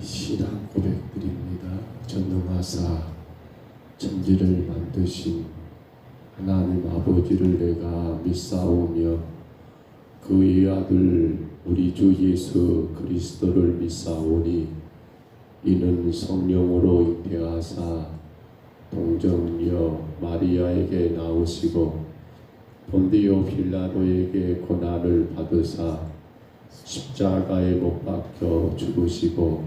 신앙 고백드립니다. 전능하사 천지를 만드신 하나님 아버지를 내가 믿사오며 그의 아들 우리 주 예수 그리스도를 믿사오니 이는 성령으로 잉태하사 동정녀 마리아에게 나오시고 본디오 빌라도에게 고난을 받으사 십자가에 못 박혀 죽으시고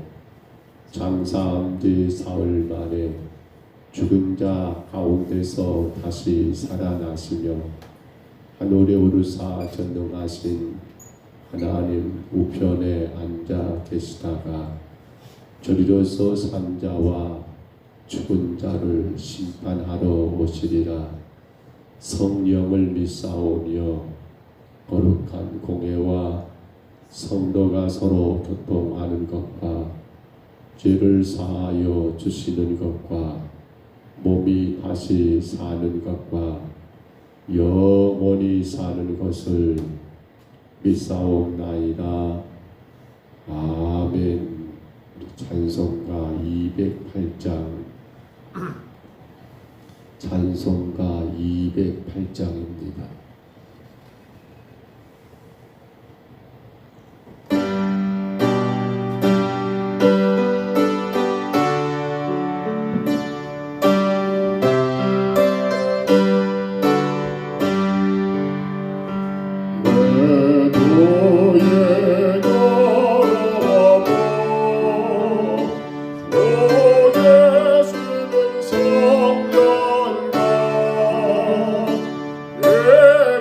장사한 지 사흘 만에 죽은 자 가운데서 다시 살아나시며 하늘에 오르사 전능하신 하나님 우편에 앉아 계시다가 저리로서 산 자와 죽은 자를 심판하러 오시리라. 성령을 믿사오며 거룩한 공회와 성도가 서로 교통하는 것과 죄를 사하여 주시는 것과 몸이 다시 사는 것과 영원히 사는 것을 믿사옵나이다. 아멘. 찬송가 208장 찬송가 208장입니다. 내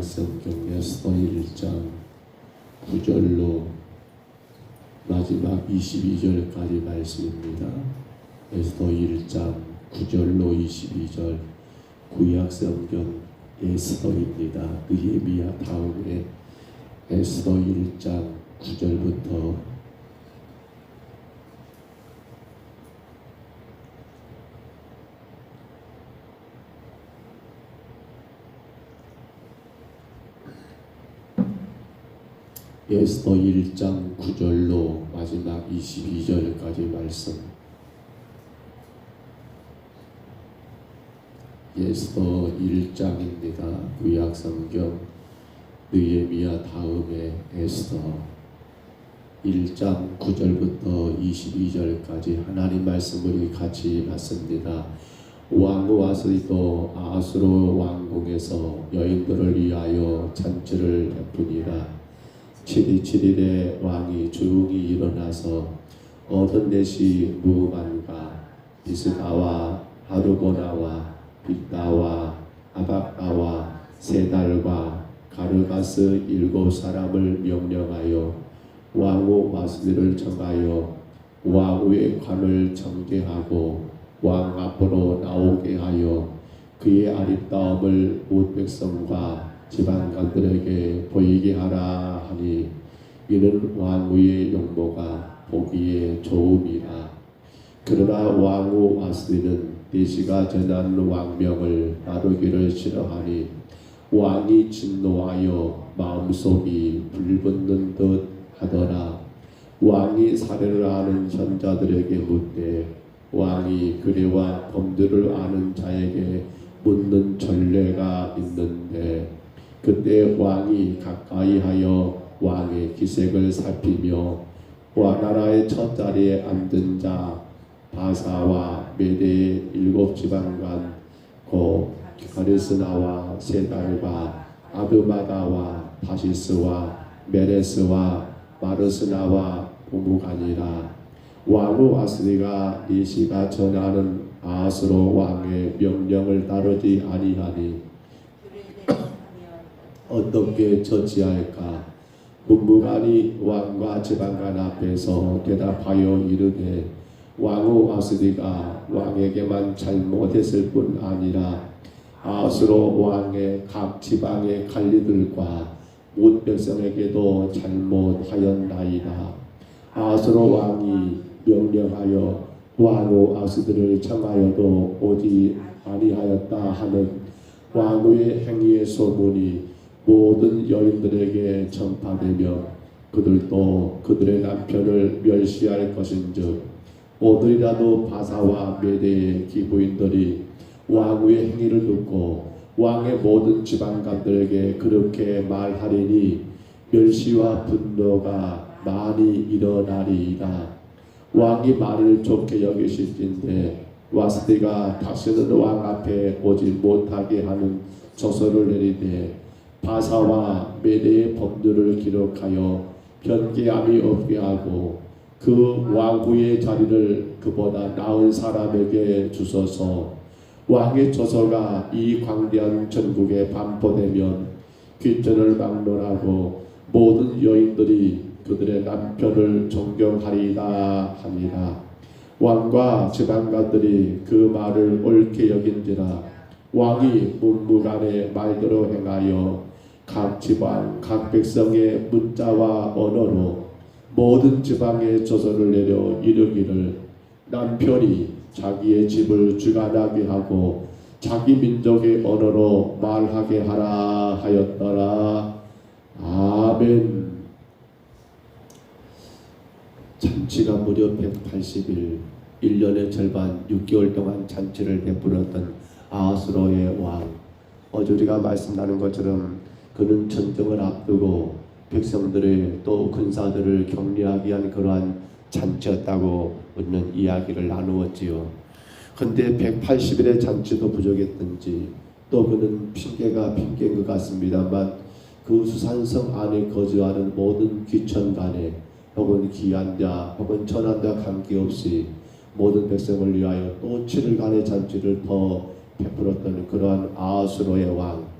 구약성경 에스더 1장 9절로 마지막 22절까지 말씀입니다. 에스더 1장 9절로 22절 구약성경 에스더입니다. 느헤미야 다음에 에스더 1장 9절부터 에스더 1장 9절로 마지막 22절까지 말씀. 에스더 1장입니다. 구약성경 느헤미야 다음에 에스더 1장 9절부터 22절까지 하나님 말씀을 같이 봤습니다. 왕 와스도 아수르 왕궁에서 여인들을 위하여 잔치를 베푸니라. 7일 왕이 조용히 일어나서 어든넷이 무만과 비스다와 하르보나와 빅다와 아박다와 세달과 가르가스 7사람을 명령하여 왕후 와스디를 정하여 왕후의 관을 정죄하고 왕 앞으로 나오게 하여 그의 아름다움을 온 백성과 지방관들에게 보이게 하라 하니 이는 왕후의 용모가 보기에 좋음이라. 그러나 왕후 와스디는 대시가 전한 왕명을 나누기를 싫어하니 왕이 진노하여 마음속이 불붙는 듯 하더라. 왕이 사례를 아는 현자들에게 묻되 왕이 그래와 범죄를 아는 자에게 묻는 전례가 있는데 그때 왕이 가까이하여 왕의 기색을 살피며 나라의 첫 자리에 앉은 자 바사와 메대의 7지방관 곧 가르스나와 세달과 아드마다와 다시스와 메레스와 마르스나와 부무가니라. 왕후 와스디가 니시가 전하는 아수르 왕의 명령을 따르지 아니하니 어떻게 처치할까? 문무관이 왕과 지방관 앞에서 대답하여 이르되 왕후 와스디가 왕에게만 잘못했을 뿐 아니라 아수르 왕의 각 지방의 관리들과 온 백성에게도 잘못하였나이다. 아수르 왕이 명령하여 왕후 와스디를 청하여도 오지 아니하였다 하는 왕후의 행위의 소문이 모든 여인들에게 전파되며 그들도 그들의 남편을 멸시할 것인즉 오늘이라도 바사와 메대의 기부인들이 왕후의 행위를 듣고 왕의 모든 지방관들에게 그렇게 말하리니 멸시와 분노가 많이 일어나리이다. 왕이 말을 좋게 여기실진데 와스디가 다시는 왕 앞에 오지 못하게 하는 조서를 내리되 바사와 메대의 범죄를 기록하여 변개함이 없게 하고 그 왕후의 자리를 그보다 나은 사람에게 주소서. 왕의 조서가 이 광대한 전국에 반포되면 귀전을 막론하고 모든 여인들이 그들의 남편을 존경하리이다 하니라. 왕과 지방관들이 그 말을 옳게 여긴지라 왕이 문무간의 말대로 행하여 각 지방 각 백성의 문자와 언어로 모든 지방에 조서를 내려 이르기를 남편이 자기의 집을 주관하게 하고 자기 민족의 언어로 말하게 하라 하였더라. 아멘. 잔치가 무려 180일 1년의 절반 6개월 동안 잔치를 베풀었던 아수르의 왕. 어제 우리가 말씀 나눈 것처럼 그는 전쟁을 앞두고 백성들의 또 군사들을 격려하기 위한 그러한 잔치였다고 우리는 이야기를 나누었지요. 근데 180일의 잔치도 부족했던지 또 그는 핑계가 핑계인 것 같습니다만 그 수산성 안에 거주하는 모든 귀천간에 혹은 귀한자 혹은 천한자 관계없이 모든 백성을 위하여 또 7일간의 잔치를 더 베풀었던 그러한 아수르의 왕.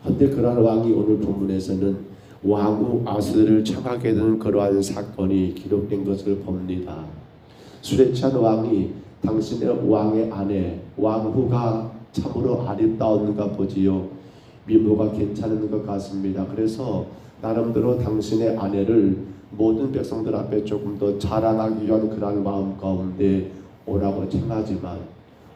그런데 그러한 왕이 오늘 본문에서는 왕후 아스를 청하게 된 그러한 사건이 기록된 것을 봅니다. 술에 취한 왕이 당신의 왕의 아내 왕후가 참으로 아름다운가 보지요. 미모가 괜찮은 것 같습니다. 그래서 나름대로 당신의 아내를 모든 백성들 앞에 조금 더 자랑하기 위한 그러한 마음 가운데 오라고 청하지만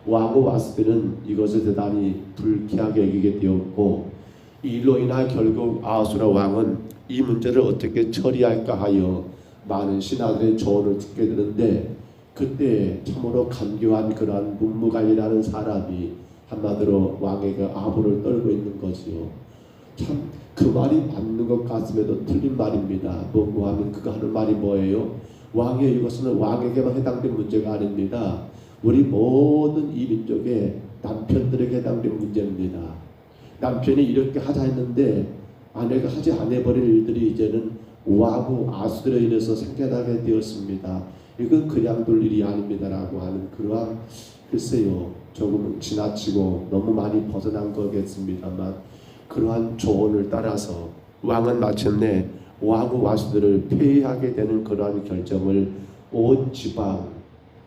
왕후 와스비는 이것을 대단히 불쾌하게 여기게 되었고, 이로 인하 결국 아하수라 왕은 이 문제를 어떻게 처리할까 하여 많은 신하들의 조언을 듣게 되는데, 그때 참으로 간교한 그러한 문무관이라는 사람이 한마디로 왕에게 아부를 떨고 있는 것이요. 참 그 말이 맞는 것 같음에도 틀린 말입니다. 뭐고 하면 그가 하는 말이 뭐예요? 왕의 이것은 왕에게만 해당된 문제가 아닙니다. 우리 모든 이 민족의 남편들에게 해당된 문제입니다. 남편이 이렇게 하자 했는데 아내가 하지 않아버릴 일들이 이제는 왕후 아수들에 인해서 생겨나게 되었습니다. 이건 그냥 둘 일이 아닙니다라고 하는 그러한, 글쎄요, 조금은 지나치고 너무 많이 벗어난 거겠습니다만, 그러한 조언을 따라서 왕은 마침내 왕후 와수들을 폐위하게 되는 그러한 결정을 온 지방,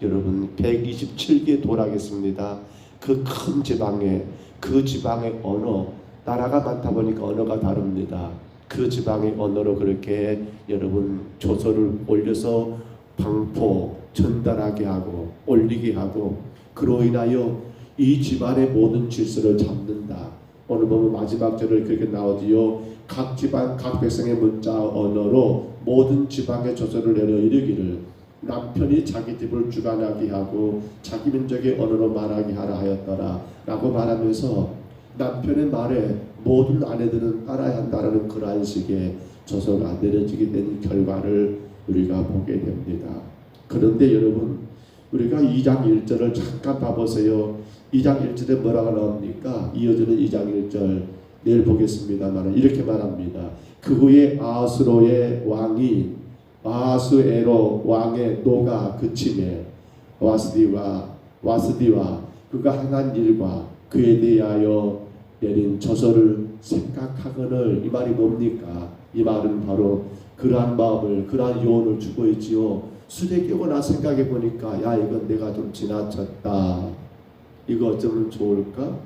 여러분 127개 도라겠습니다. 그 큰 지방에, 그 지방의 언어, 나라가 많다 보니까 언어가 다릅니다. 그 지방의 언어로 그렇게 여러분 조서를 올려서 방포 전달하게 하고 올리게 하고, 그로 인하여 이 집안의 모든 질서를 잡는다. 오늘 보면 마지막 절을 그렇게 나오지요. 각 지방 각 백성의 문자 언어로 모든 지방의 조서를 내려 이르기를 남편이 자기 집을 주관하게 하고 자기 민족의 언어로 말하게 하라 하였더라 라고 말하면서 남편의 말에 모든 아내들은 따라야 한다라는 그러한 식의 조서가 내려지게 된 결과를 우리가 보게 됩니다. 그런데 여러분, 우리가 2장 1절을 잠깐 봐보세요. 2장 1절에 뭐라고 나옵니까? 이어지는 2장 1절 내일 보겠습니다만 이렇게 말합니다. 그 후에 아하수로의 왕이 아하수에로 왕의 노가 그침에 와스디와 그가 행한 일과 그에 대하여 내린 저서를 생각하거늘. 이 말이 뭡니까? 이 말은 바로 그러한 마음을, 그러한 요원을 주고 있지요. 술에 깨거나 생각해 보니까 야, 이건 내가 좀 지나쳤다. 이거 어쩌면 좋을까?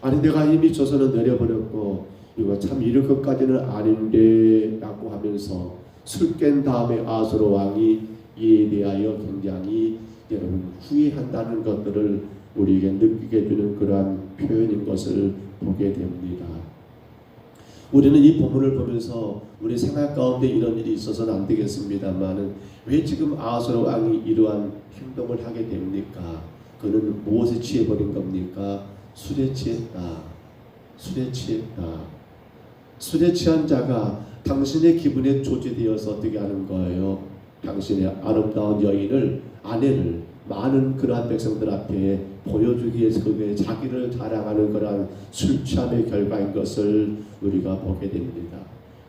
아니 내가 이미 저서는 내려버렸고 이거 참 이럴 것까지는 아닌데 라고 하면서 술 깬 다음에 아하수로 왕이 이에 대하여 굉장히 여러분 후회한다는 것들을 우리에게 느끼게 주는 그러한 표현인 것을 보게 됩니다. 우리는 이 본문을 보면서 우리 생활 가운데 이런 일이 있어서는 안 되겠습니다만은 왜 지금 아하수로 왕이 이러한 행동을 하게 됩니까? 그는 무엇에 취해버린 겁니까? 술에 취했다. 술에 취했다. 술에 취한 자가 당신의 기분에 조제되어서 어떻게 하는 거예요? 당신의 아름다운 여인을, 아내를 많은 그러한 백성들 앞에 보여주기 위해서 그게 자기를 자랑하는 그러한 술 취함의 결과인 것을 우리가 보게 됩니다.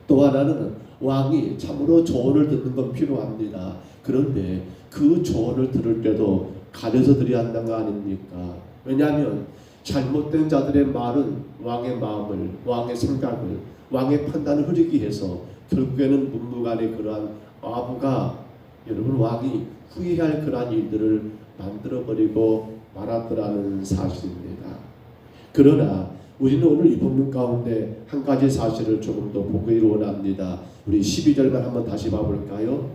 또 하나는 왕이 참으로 조언을 듣는 건 필요합니다. 그런데 그 조언을 들을 때도 가려서 드려야 한다는 거 아닙니까? 왜냐하면 잘못된 자들의 말은 왕의 마음을, 왕의 생각을, 왕의 판단을 흐리게 해서 결국에는 문무간의 그러한 아부가, 여러분 왕이 후회할 그러한 일들을 만들어버리고 말았더라는 사실입니다. 그러나 우리는 오늘 이 본문 가운데 한 가지 사실을 조금 더 보기를 원합니다. 우리 12절만 한번 다시 봐볼까요?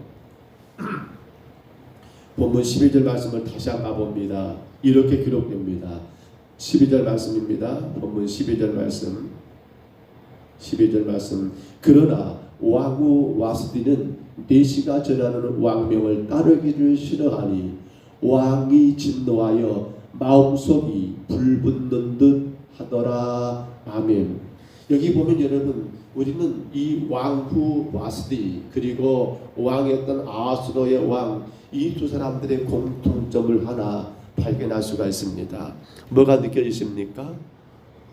본문 12절 말씀을 다시 한번 봐봅니다. 이렇게 기록됩니다. 12절 말씀입니다. 본문 12절 말씀. 12절 말씀. 그러나 왕후 와스디는 내시가 전하는 왕명을 따르기를 싫어하니 왕이 진노하여 마음속이 불붙는 듯 하더라. 아멘. 여기 보면 여러분, 우리는 이 왕후 와스디 그리고 왕이었던 아하수로의 왕, 이 두 사람들의 공통점을 하나 발견할 수가 있습니다. 뭐가 느껴지십니까?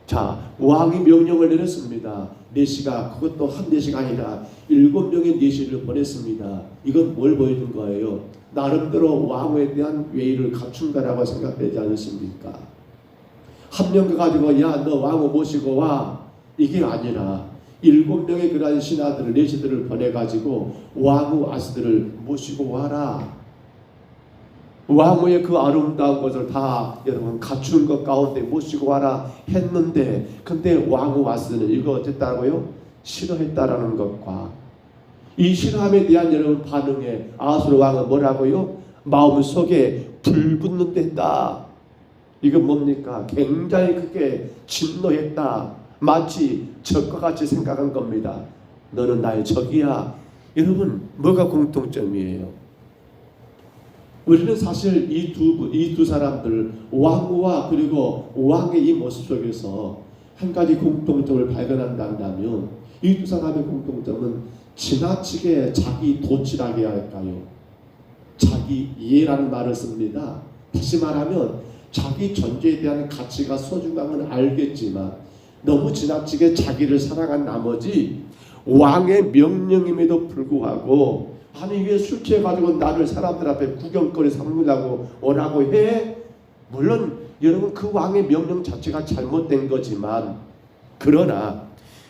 자, 왕이 명령을 내렸습니다. 내시가, 그것도 한 내시가 아니라 7명의 내시를 보냈습니다. 이건 뭘 보여준 거예요? 나름대로 왕후에 대한 예의를 갖춘 거라고 생각되지 않으십니까? 한 명 가지고 야, 너 왕후 모시고 와. 이게 아니라 7명의 그러한 신하들을 내시들을 보내가지고 왕후 아스들을 모시고 와라. 왕후의 그 아름다운 것을 다 여러분 갖춘 것 가운데 모시고 와라 했는데, 근데 왕후 아스는 이거 어쨌다고요? 싫어했다라는 것과 이 싫어함에 대한 여러분 반응에 아하스로 왕은 뭐라고요? 마음속에 불붙는 데 했다. 이건 뭡니까? 굉장히 크게 진노했다. 마치 적과 같이 생각한 겁니다. 너는 나의 적이야. 여러분, 뭐가 공통점이에요? 우리는 사실 이 두 사람들, 왕후와 그리고 왕의 이 모습 속에서 한 가지 공통점을 발견한다면, 이 두 사람의 공통점은 지나치게 자기 도취라게 할까요? 자기 이해라는 말을 씁니다. 다시 말하면 자기 존재에 대한 가치가 소중함은 알겠지만 너무 지나치게 자기를 사랑한 나머지 왕의 명령임에도 불구하고, 아니 왜 술 취해가지고 나를 사람들 앞에 구경거리 삼으려고 오라고 해? 물론 여러분 그 왕의 명령 자체가 잘못된 거지만, 그러나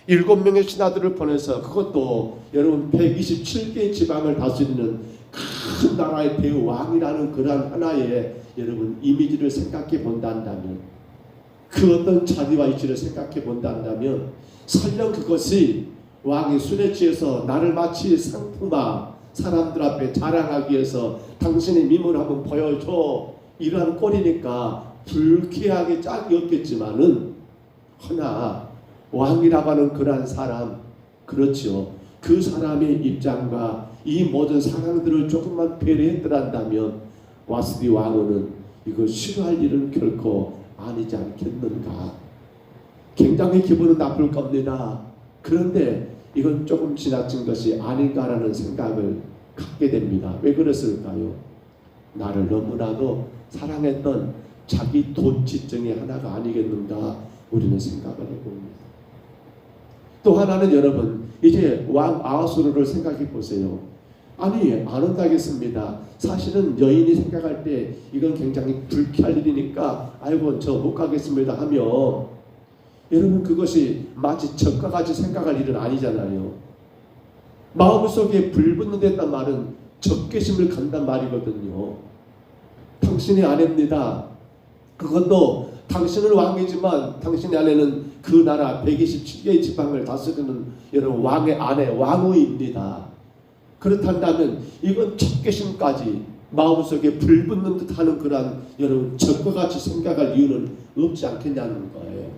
7명의 신하들을 보내서, 그것도 여러분 127개의 지방을 다스리는 큰 나라의 대왕이라는 그러한 하나의 여러분 이미지를 생각해 본다면, 그 어떤 자리와 위치를 생각해 본다면, 설령 그것이 왕이 술에 취해서 나를 마치 상품화 사람들 앞에 자랑하기 위해서 당신의 미모를 한번 보여줘 이러한 꼴이니까 불쾌하게 짝이 없겠지만은, 허나 왕이라고 하는 그러한 사람, 그렇죠, 그 사람의 입장과 이 모든 상황들을 조금만 배려했더란다면 와스디 왕후는 이거 싫어할 일은 결코 아니지 않겠는가. 굉장히 기분은 나쁠 겁니다. 그런데 이건 조금 지나친 것이 아닌가라는 생각을 갖게 됩니다. 왜 그랬을까요? 나를 너무나도 사랑했던 자기 도취증의 하나가 아니겠는가 우리는 생각을 해봅니다. 또 하나는 여러분, 이제 왕 아하수르를 생각해 보세요. 아니 안 온다겠습니다. 사실은 여인이 생각할 때 이건 굉장히 불쾌할 일이니까 아이고 저 못 가겠습니다 하며, 여러분 그것이 마치 적과 같이 생각할 일은 아니잖아요. 마음속에 불붙는 듯한 말은 적개심을 간단 말이거든요. 당신의 아내입니다. 그것도 당신은 왕이지만 당신의 아내는 그 나라 127개의 지방을 다스리는 여러분 왕의 아내, 왕후입니다. 그렇다면 이건 적개심까지 마음속에 불붙는 듯하는 그러한 여러분 적과 같이 생각할 이유는 없지 않겠냐는 거예요.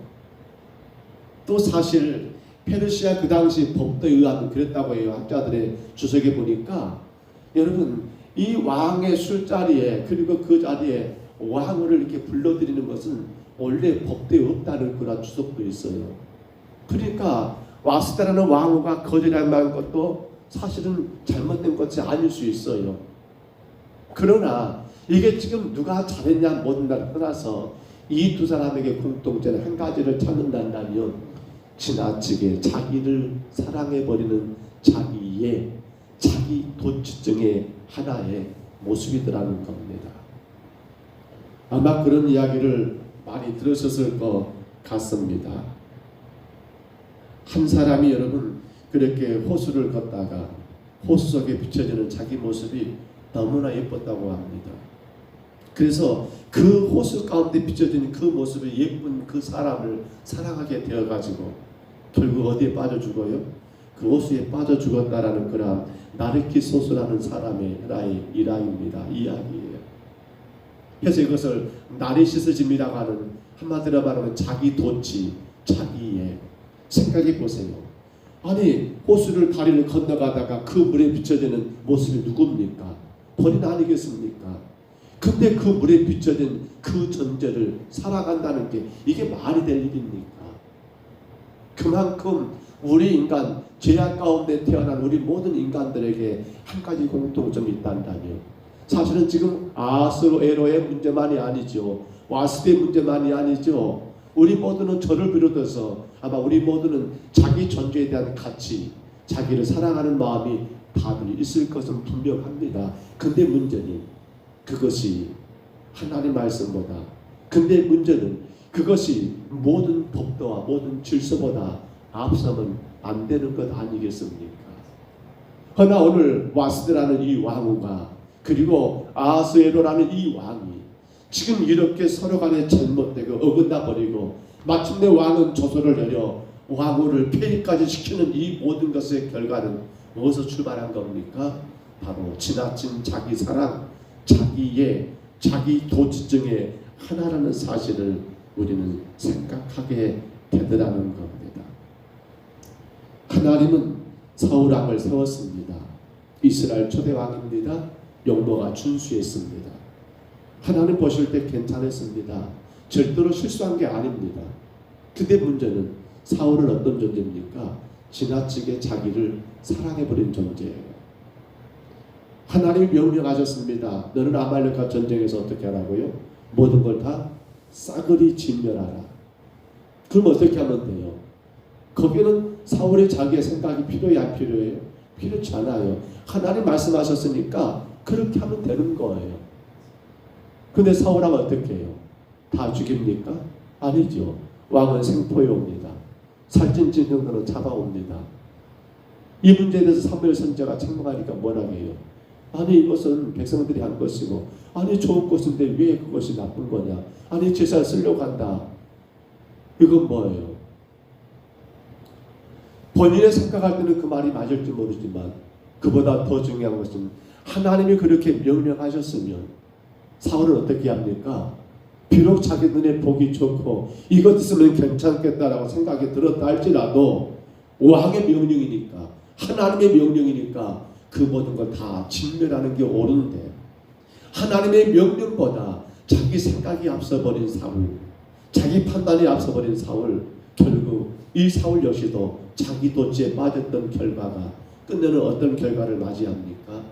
또 사실 페르시아 그 당시 법도에 의하면 그랬다고 해요. 학자들의 주석에 보니까 여러분 이 왕의 술자리에, 그리고 그 자리에 왕을 이렇게 불러들이는 것은 원래 법도에 없다는 그런 주석도 있어요. 그러니까 와스다라는 왕후가 거절할 것도 사실은 잘못된 것이 아닐 수 있어요. 그러나 이게 지금 누가 잘했냐 못했냐를 떠나서 이 두 사람에게 공통된 한 가지를 찾는다면, 지나치게 자기를 사랑해버리는 자기의 자기 도취증의 하나의 모습이더라는 겁니다. 아마 그런 이야기를 많이 들으셨을 것 같습니다. 한 사람이 여러분 그렇게 호수를 걷다가 호수 속에 비춰지는 자기 모습이 너무나 예뻤다고 합니다. 그래서 그 호수 가운데 비춰진 그 모습이 예쁜 그 사람을 사랑하게 되어가지고 결국 어디에 빠져 죽어요? 그 호수에 빠져 죽었다라는 그런 나르키소스라는 사람의 일화입니다. 이야기예요. 그래서 이것을 나르시시즘이라고 하는, 한마디로 말하면 자기 도취, 자기의, 생각해 보세요. 아니 호수를 다리를 건너가다가 그 물에 비춰지는 모습이 누굽니까? 본인 아니겠습니까? 근데 그 물에 비춰진 그 존재를 살아간다는 게 이게 말이 될 일입니까? 그만큼 우리 인간, 죄악 가운데 태어난 우리 모든 인간들에게 한 가지 공통점이 있단다면, 사실은 지금 아하수에로의 문제만이 아니죠. 와스디의 문제만이 아니죠. 우리 모두는 저를 비롯해서 아마 우리 모두는 자기 존재에 대한 가치, 자기를 사랑하는 마음이 다들 있을 것은 분명합니다. 근데 문제는 그것이 하나님 말씀보다, 근데 문제는 그것이 모든 법도와 모든 질서보다 앞서면 안 되는 것 아니겠습니까? 그러나 오늘 와스드라는 이 왕후가 그리고 아하수에로라는 이 왕이 지금 이렇게 서로 간에 잘못되고 어긋나 버리고 마침내 왕은 조서를 내려 왕후를 폐위까지 시키는 이 모든 것의 결과는 무엇에서 출발한 겁니까? 바로 지나친 자기 사랑, 자기 도취증의 하나라는 사실을 우리는 생각하게 되더라는 겁니다. 하나님은 사울왕을 세웠습니다. 이스라엘 초대왕입니다. 용모가 준수했습니다. 하나님 보실 때 괜찮았습니다. 절대로 실수한 게 아닙니다. 근데 문제는 사울은 어떤 존재입니까? 지나치게 자기를 사랑해버린 존재예요. 하나님이 명령하셨습니다. 너는 아말렉과 전쟁에서 어떻게 하라고요? 모든 걸 다 싸그리 진멸하라. 그럼 어떻게 하면 돼요? 거기는 사울의 자기의 생각이 필요해요? 안 필요해요? 필요치 않아요. 하나님 말씀하셨으니까 그렇게 하면 되는 거예요. 근데 사울왕은 어떻게 해요? 다 죽입니까? 아니죠. 왕은 생포해 옵니다. 살찐 진정들은 잡아옵니다. 이 문제에 대해서 사무엘 선지자가 책망하니까 뭐라고 해요? 아니 이것은 백성들이 한 것이고 아니 좋은 것인데 왜 그것이 나쁜 거냐? 아니 제사를 쓰려고 한다. 이건 뭐예요? 본인의 생각할 때는 그 말이 맞을지 모르지만 그보다 더 중요한 것은 하나님이 그렇게 명령하셨으면 사울은 어떻게 합니까? 비록 자기 눈에 보기 좋고 이것 있으면 괜찮겠다라고 생각이 들었다 할지라도 왕의 명령이니까 하나님의 명령이니까 그 모든 걸 다 진멸하는 게 옳은데 하나님의 명령보다 자기 생각이 앞서버린 사울, 자기 판단이 앞서버린 사울, 결국 이 사울 역시도 자기 도취에 빠졌던 결과가 끝내는 어떤 결과를 맞이합니까?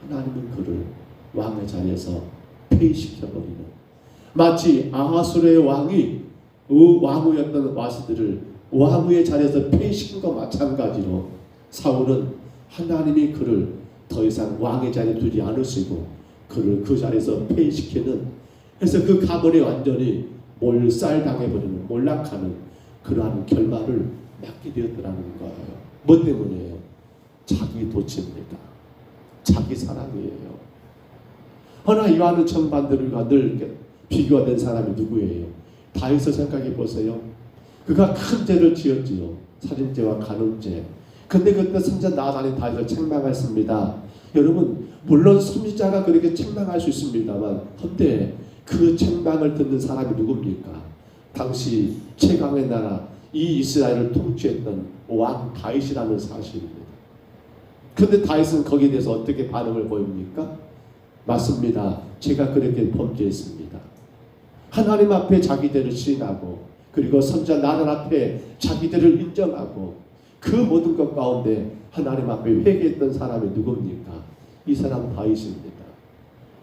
하나님은 그를 왕의 자리에서 폐위시켜버리는, 마치 아하수르의 왕이 왕후였던 와스들을 왕후의 자리에서 폐위시킨 것과 마찬가지로 사울은 하나님이 그를 더 이상 왕의 자리에 두지 않으시고 그를 그 자리에서 폐위시키는, 그래서 그 가문이 완전히 몰살당해버리는, 몰락하는 그러한 결말을 맞게 되었더라는 거예요. 뭐 때문이에요? 자기 도취입니다. 자기 사랑이에요. 허나 이와는 정반대로가 늘 비교가 된 사람이 누구예요? 다윗을 생각해 보세요. 그가 큰 죄를 지었지요. 살인죄와 간음죄. 근데 그때 선지자 나단이 다윗을 책망했습니다. 여러분 물론 선지자가 그렇게 책망할 수 있습니다만 근데 그 책망을 듣는 사람이 누굽니까? 당시 최강의 나라 이 이스라엘을 통치했던 왕 다윗이라는 사실입니다. 근데 다윗은 거기에 대해서 어떻게 반응을 보입니까? 맞습니다. 제가 그렇게 범죄했습니다. 하나님 앞에 자기 죄를 시인하고 그리고 선지자 나단 앞에 자기 죄를 인정하고 그 모든 것 가운데 하나님 앞에 회개했던 사람이 누굽니까? 이 사람 다윗입니다.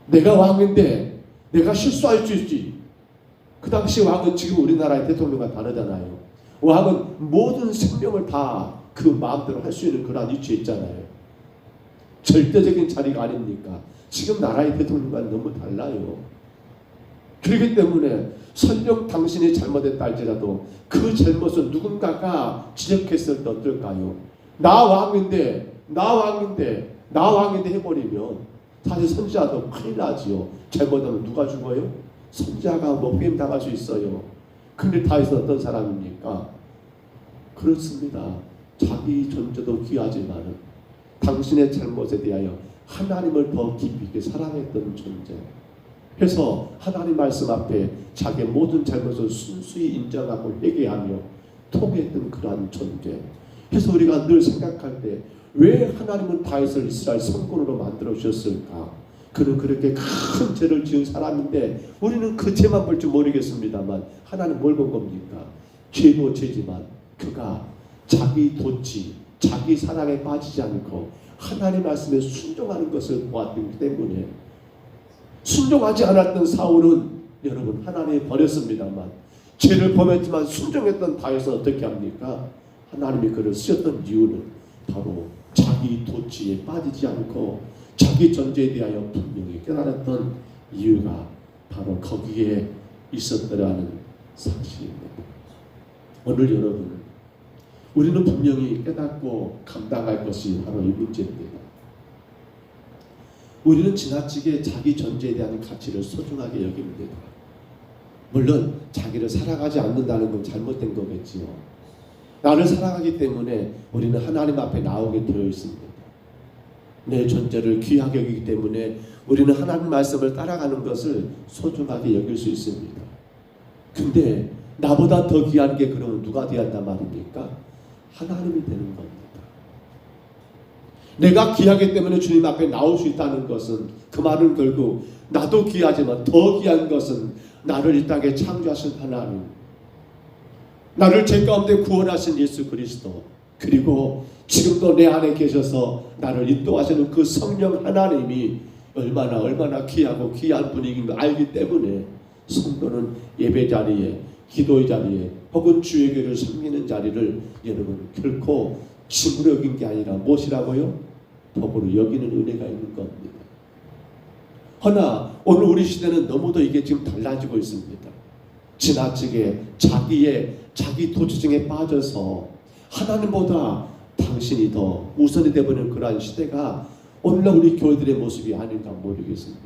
내가 왕인데 내가 실수할 수 있지. 그 당시 왕은 지금 우리나라의 대통령과 다르잖아요. 왕은 모든 생명을 다 그 마음대로 할 수 있는 그런 위치에 있잖아요. 절대적인 자리가 아닙니까? 지금 나라의 대통령과 너무 달라요. 그렇기 때문에 설령 당신이 잘못했다 할지라도 그 잘못을 누군가가 지적했을 때 어떨까요? 나 왕인데 해버리면 사실 선지자도 큰일 나지요. 잘못하면 누가 죽어요? 선지자가 목배임 당할 수 있어요. 근데 다윗은 어떤 사람입니까? 그렇습니다. 자기 존재도 귀하지만 당신의 잘못에 대하여 하나님을 더 깊이 있게 사랑했던 존재. 그래서 하나님 말씀 앞에 자기의 모든 잘못을 순수히 인정하고 회개하며 통했던 그러한 존재. 그래서 우리가 늘 생각할 때 왜 하나님은 다윗을 이스라엘 성군으로 만들어 주셨을까? 그는 그렇게 큰 죄를 지은 사람인데 우리는 그 죄만 볼 줄 모르겠습니다만 하나님 뭘 본 겁니까? 죄도 죄지만 그가 자기 도취, 자기 사랑에 빠지지 않고 하나님 말씀에 순종하는 것을 보았기 때문에 순종하지 않았던 사울은 여러분 하나님이 버렸습니다만 죄를 범했지만 순종했던 다윗은 어떻게 합니까? 하나님이 그를 쓰셨던 이유는 바로 자기 도취에 빠지지 않고 자기 존재에 대하여 분명히 깨달았던 이유가 바로 거기에 있었더라는 사실입니다. 오늘 여러분 우리는 분명히 깨닫고 감당할 것이 바로 이 문제입니다. 우리는 지나치게 자기 존재에 대한 가치를 소중하게 여깁니다. 물론 자기를 사랑하지 않는다는 건 잘못된 거겠지요. 나를 사랑하기 때문에 우리는 하나님 앞에 나오게 되어 있습니다. 내 존재를 귀하게 여기기 때문에 우리는 하나님 말씀을 따라가는 것을 소중하게 여길 수 있습니다. 근데 나보다 더 귀한 게 그러면 누가 되었단 말입니까? 하나님이 되는 겁니다. 내가 귀하기 때문에 주님 앞에 나올 수 있다는 것은 그 말은 결국 나도 귀하지만 더 귀한 것은 나를 이 땅에 창조하신 하나님, 나를 죄 가운데 구원하신 예수 그리스도, 그리고 지금도 내 안에 계셔서 나를 인도하시는 그 성령 하나님이 얼마나 귀하고 귀한 분인 걸 알기 때문에 성도는 예배 자리에, 기도의 자리에 혹은 주의 교회를 섬기는 자리를 여러분 결코 짐으로 여긴 게 아니라 무엇이라고요? 덕으로 여기는 은혜가 있는 겁니다. 허나 오늘 우리 시대는 너무도 이게 지금 달라지고 있습니다. 지나치게 자기 도취증에 빠져서 하나님보다 당신이 더 우선이 되어버리는 그러한 시대가 오늘날 우리 교회들의 모습이 아닌가 모르겠습니다.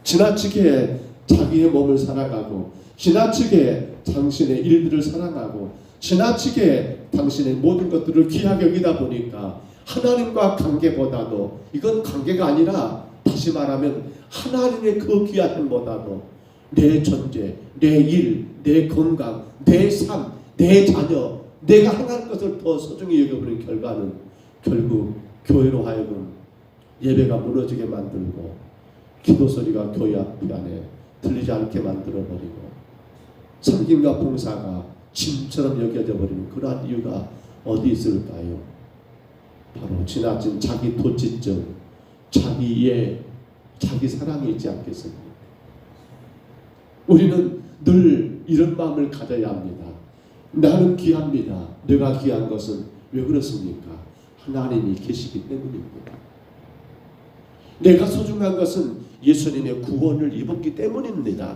지나치게 자기의 몸을 사랑하고 지나치게 당신의 일들을 사랑하고 지나치게 당신의 모든 것들을 귀하게 여기다 보니까 하나님과 관계보다도, 이건 관계가 아니라 다시 말하면 하나님의 그 귀하심보다도 내 존재, 내 일, 내 건강, 내 삶, 내 자녀, 내가 하나님 것을 더 소중히 여겨버린 결과는 결국 교회로 하여금 예배가 무너지게 만들고 기도 소리가 교회 안에 들리지 않게 만들어버리고 섬김과 봉사가 짐처럼 여겨져 버리는 그러한 이유가 어디 있을까요? 바로 지나친 자기 도취증, 자기 사랑이 있지 않겠습니까? 우리는 늘 이런 마음을 가져야 합니다. 나는 귀합니다. 내가 귀한 것은 왜 그렇습니까? 하나님이 계시기 때문입니다. 내가 소중한 것은 예수님의 구원을 입었기 때문입니다.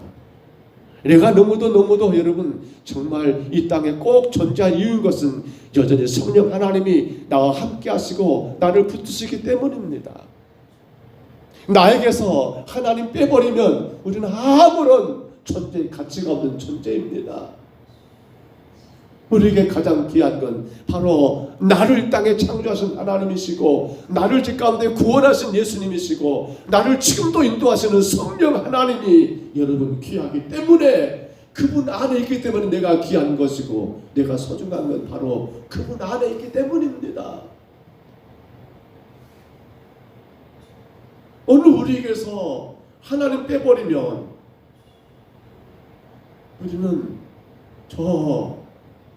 내가 너무도 여러분 정말 이 땅에 꼭 존재한 이유인 것은 여전히 성령 하나님이 나와 함께 하시고 나를 붙드시기 때문입니다. 나에게서 하나님 빼버리면 우리는 아무런 존재의 가치가 없는 존재입니다. 우리에게 가장 귀한 건 바로 나를 이 땅에 창조하신 하나님이시고 나를 죄 가운데 구원하신 예수님이시고 나를 지금도 인도하시는 성령 하나님이 여러분 귀하기 때문에 그분 안에 있기 때문에 내가 귀한 것이고 내가 소중한 건 바로 그분 안에 있기 때문입니다. 오늘 우리에게서 하나님 빼버리면 우리는 저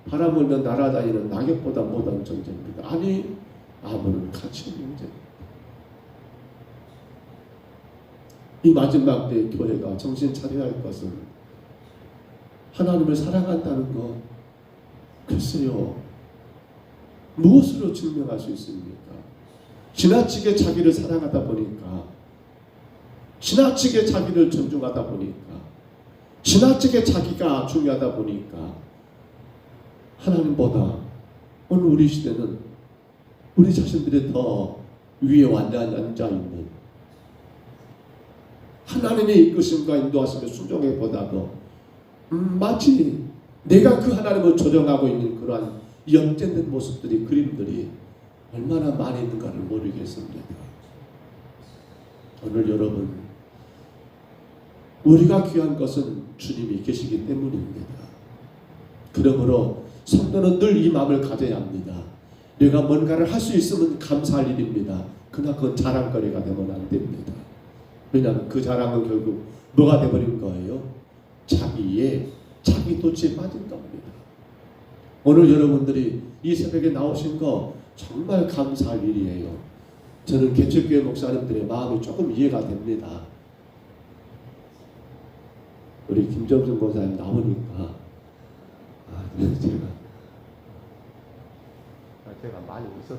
바람 불면 날아다니는 낙엽보다 못한 존재입니다. 아니 아무런 가치 없는 존재입니다. 이 마지막 때 교회가 정신 차려야 할 것은 하나님을 사랑한다는 것, 글쎄요 무엇으로 증명할 수 있습니까? 지나치게 자기를 사랑하다 보니까, 지나치게 자기를 존중하다 보니까, 지나치게 자기가 중요하다 보니까 하나님보다 오늘 우리 시대는 우리 자신들이 더 위에 완전히 앉아있는 하나님의 이끄심과 인도하심에 순종해보다도 마치 내가 그 하나님을 조정하고 있는 그러한 역전된 모습들이, 그림들이 얼마나 많이 있는가를 모르겠습니다. 오늘 여러분, 우리가 귀한 것은 주님이 계시기 때문입니다. 그러므로 성도는 늘 이 마음을 가져야 합니다. 내가 뭔가를 할 수 있으면 감사할 일입니다. 그러나 그건 자랑거리가 되면 안 됩니다. 왜냐하면 그 자랑은 결국 뭐가 되어버린 거예요? 자기 도취에 빠진 겁니다. 오늘 여러분들이 이 새벽에 나오신 거 정말 감사할 일이에요. 저는 개척교회 목사님들의 마음이 조금 이해가 됩니다. 우리 김정준 권사님 나오니까 제가 많이 웃었어요.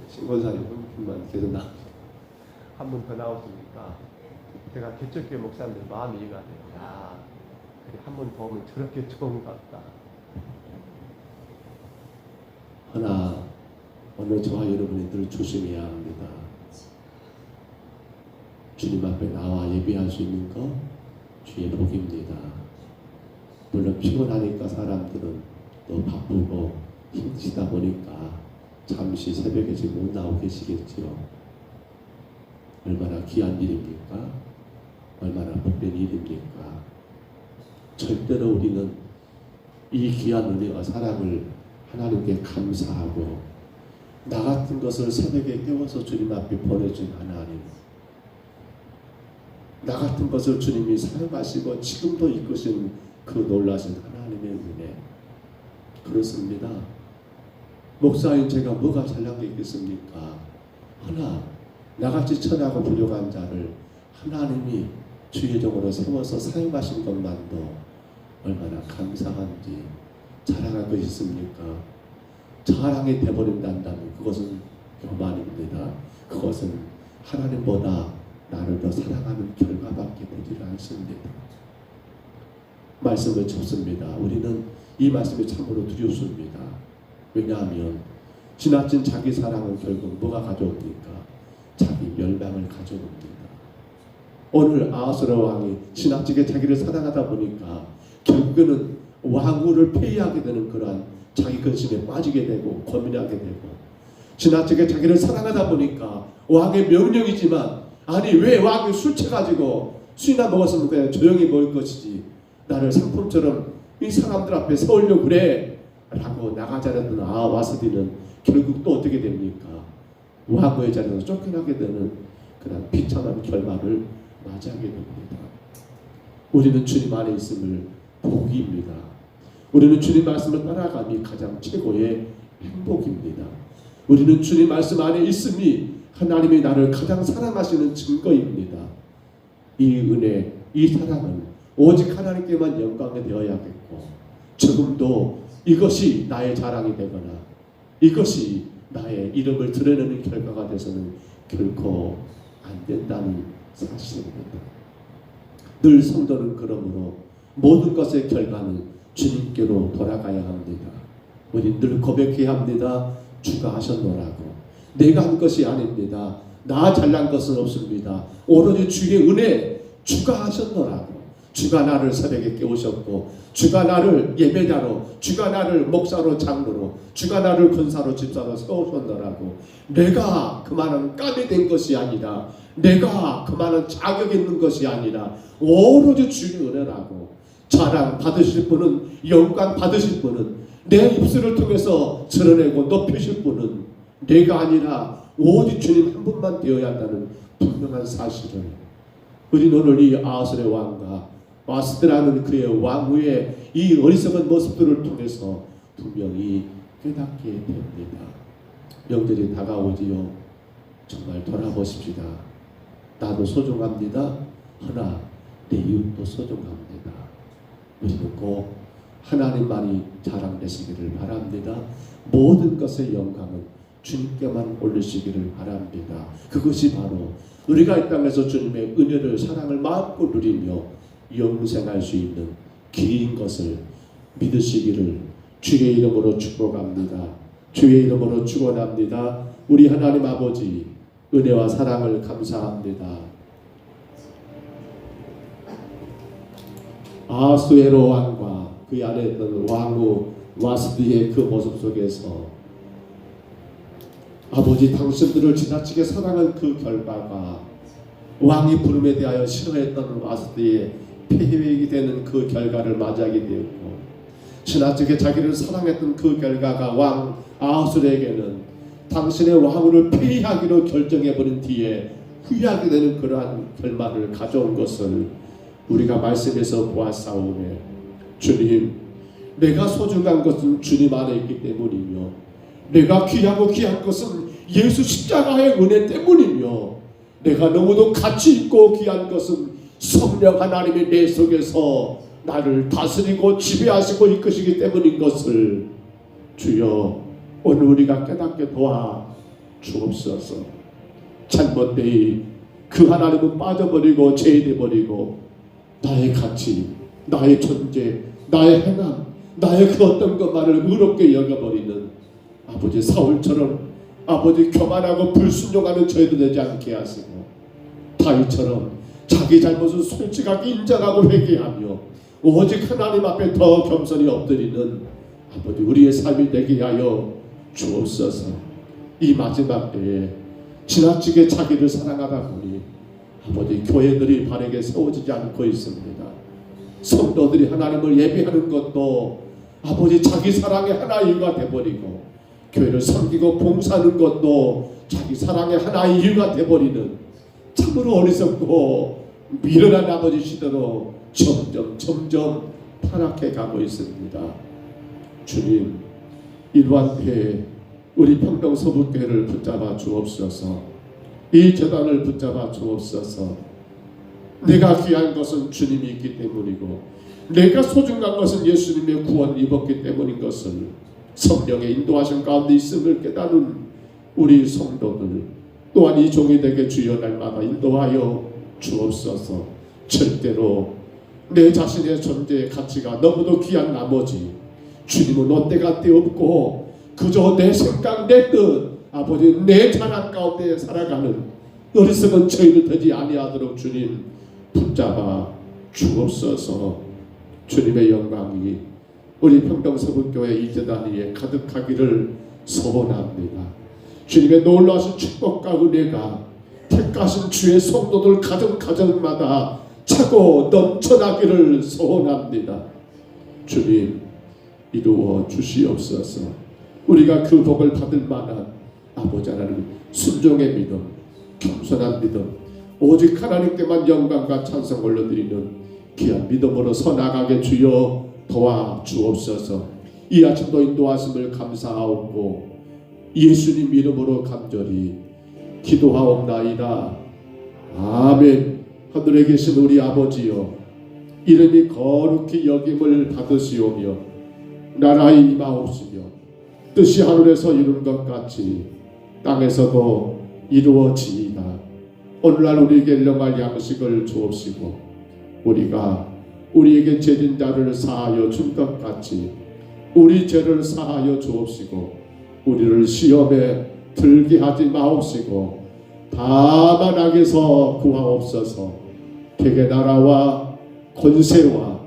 신권사님 한 계속 나오죠. 한 분 더 나오시니까 제가 개척교회 목사님들 마음이 이해가 돼요. 야, 한 번 더 오면 저렇게 좋은 것 같다. 하나 오늘 저와 여러분이 늘 조심해야 합니다. 주님 앞에 나와 예배할 수 있는 거 주의 복입니다. 물론 피곤하니까 사람들은 또 바쁘고 힘드시다 보니까 잠시 새벽에 지금 못 나오고 계시겠지요. 얼마나 귀한 일입니까? 얼마나 복된 일입니까? 절대로 우리는 이 귀한 은혜와 사랑을 하나님께 감사하고 나 같은 것을 새벽에 깨워서 주님 앞에 보내준 하나님, 나 같은 것을 주님이 사용하시고 지금도 이끄신 그 놀라신 하나님의 은혜, 그렇습니다. 목사인 제가 뭐가 잘난 게 있겠습니까? 하나 나같이 천하고 부족한 자를 하나님이 주의 종으로 세워서 사용하신 것만도 얼마나 감사한지 자랑할 것이 있습니까? 자랑이 되어버린다면 그것은 교만입니다. 그것은 하나님보다 나를 더 사랑하는 결과밖에 되지 않습니다. 말씀을 쳤습니다. 우리는 이 말씀이 참으로 두렵습니다. 왜냐하면 지나친 자기 사랑은 결국 뭐가 가져옵니까? 자기 멸망을 가져옵니다. 오늘 아하스로 왕이 지나치게 자기를 사랑하다 보니까 결국에는 왕후를 폐위하게 되는 그러한 자기 근심에 빠지게 되고 고민하게 되고, 지나치게 자기를 사랑하다 보니까 왕의 명령이지만 아니 왜 왕이 술 취가지고 술이나 먹었으면 그냥 조용히 먹을 것이지 나를 상품처럼 이 사람들 앞에 세우려고 그래 라고 나가자랬던 와스디는 결국 또 어떻게 됩니까? 왕후의 자리에서 쫓겨나게 되는 그런 비참한 결말을 맞이하게 됩니다. 우리는 주님 안에 있음을 복입니다. 우리는 주님 말씀을 따라감이 가장 최고의 행복입니다. 우리는 주님 말씀 안에 있음이 하나님이 나를 가장 사랑하시는 증거입니다. 이 은혜, 이 사랑은 오직 하나님께만 영광이 되어야겠고, 조금도 이것이 나의 자랑이 되거나 이것이 나의 이름을 드러내는 결과가 돼서는 결코 안 된다는 사실입니다. 늘 성도는 그러므로 모든 것의 결과는 주님께로 돌아가야 합니다. 우리 늘 고백해야 합니다. 주가 하셨노라고. 내가 한 것이 아닙니다. 나 잘난 것은 없습니다. 오로지 주의 은혜, 주가 하셨노라고. 주가 나를 새벽에 깨우셨고, 주가 나를 예배자로, 주가 나를 목사로, 장로로, 주가 나를 군사로, 집사로 세우셨노라고. 내가 그만한 깜이 된 것이 아니라, 내가 그만한 자격 있는 것이 아니라 오로지 주의 은혜라고. 자랑 받으실 분은, 영광 받으실 분은, 내 입술을 통해서 드러내고 높이실 분은 내가 아니라 오직 주님 한 분만 되어야 한다는 분명한 사실을 우리는 오늘 이 아하스의 왕과 와스드라는 그의 왕후의 이 어리석은 모습들을 통해서 분명히 깨닫게 됩니다. 명절이 다가오지요. 정말 돌아보십시다. 나도 소중합니다. 하나 내 이웃도 소중합니다. 우리는 꼭 하나님만이 자랑되시기를 바랍니다. 모든 것의 영광은 주님께만 올리시기를 바랍니다. 그것이 바로 우리가 이 땅에서 주님의 은혜를, 사랑을 마음껏 누리며 영생할 수 있는 길인 것을 믿으시기를 주의 이름으로 축복합니다. 주의 이름으로 축원합니다. 우리 하나님 아버지 은혜와 사랑을 감사합니다. 아하수에로 왕과 그 안에 있던 왕후 와스디의 그 모습 속에서 아버지 당신들을 지나치게 사랑한 그 결과가 왕이 부름에 대하여 싫어했던 와스디의 폐회이 되는 그 결과를 맞이하게 되었고, 지나치게 자기를 사랑했던 그 결과가 왕 아하술에게는 당신의 왕후를 폐위하기로 결정해버린 뒤에 후회하게 되는 그러한 결말을 가져온 것을 우리가 말씀에서 보았사오매, 주님, 내가 소중한 것은 주님 안에 있기 때문이며, 내가 귀하고 귀한 것은 예수 십자가의 은혜 때문이며, 내가 너무도 가치 있고 귀한 것은 성령 하나님이 내 속에서 나를 다스리고 지배하시고 이끄시기 때문인 것을 주여 오늘 우리가 깨닫게 도와 주옵소서. 잘못되이 그 하나님은 빠져버리고 죄인되어버리고 나의 가치, 나의 존재, 나의 행함, 나의 그 어떤 것만을 의롭게 여겨버리는 아버지 사울처럼 아버지 교만하고 불순종하는 저희도 되지 않게 하시고, 다윗처럼 자기 잘못을 솔직하게 인정하고 회개하며 오직 하나님 앞에 더 겸손히 엎드리는 아버지 우리의 삶이 되게 하여 주옵소서. 이 마지막 때에 지나치게 자기를 사랑하다 보니 아버지 교회들이 바르게 세워지지 않고 있습니다. 성도들이 하나님을 예배하는 것도 아버지 자기 사랑의 하나의 이유가 되어버리고, 교회를 섬기고 봉사하는 것도 자기 사랑의 하나의 이유가 되어버리는 참으로 어리석고 미련한 아버지 시대로 점점 타락해 가고 있습니다. 주님, 이러한 때에 우리 평동 서북교회를 붙잡아 주옵소서. 이 재단을 붙잡아 주옵소서. 내가 귀한 것은 주님이 있기 때문이고, 내가 소중한 것은 예수님의 구원을 입었기 때문인 것을 성령의 인도하심 가운데 있음을 깨닫는 우리 성도들, 또한 이 종이 되게 주여 날마다 인도하여 주옵소서. 절대로 내 자신의 존재의 가치가 너무도 귀한 나머지 주님은 어때가 떼없고 그저 내 생각, 내 뜻, 아버지 내 자랑 가운데 살아가는 어리석은 저희들 되지 아니하도록 주님 붙잡아 주옵소서. 주님의 영광이 우리 평동서북교회 이재단 위에 가득하기를 소원합니다. 주님의 놀라우신 축복과 은혜가 택하신 주의 성도들 가정마다 차고 넘쳐나기를 소원합니다. 주님, 이루어 주시옵소서. 우리가 그 복을 받을 만한 아버지 하나님 순종의 믿음, 겸손한 믿음, 오직 하나님께만 영광과 찬송 올려드리는 귀한 믿음으로 서나가게 주여 도와 주옵소서. 이 아침도 인도하심을 감사하옵고 예수님 이름으로 간절히 기도하옵나이다. 아멘. 하늘에 계신 우리 아버지여, 이름이 거룩히 여김을 받으시오며 나라의 임하옵시며 뜻이 하늘에서 이룬 것 같이 땅에서도 이루어지이다. 오늘날 우리에게 일용할 양식을 주옵시고 우리가 우리에게 죄진 자를 사하여 준 것 같이 우리 죄를 사하여 주옵시고 우리를 시험에 들게 하지 마옵시고 다만 악에서 구하옵소서. 되게 나라와 권세와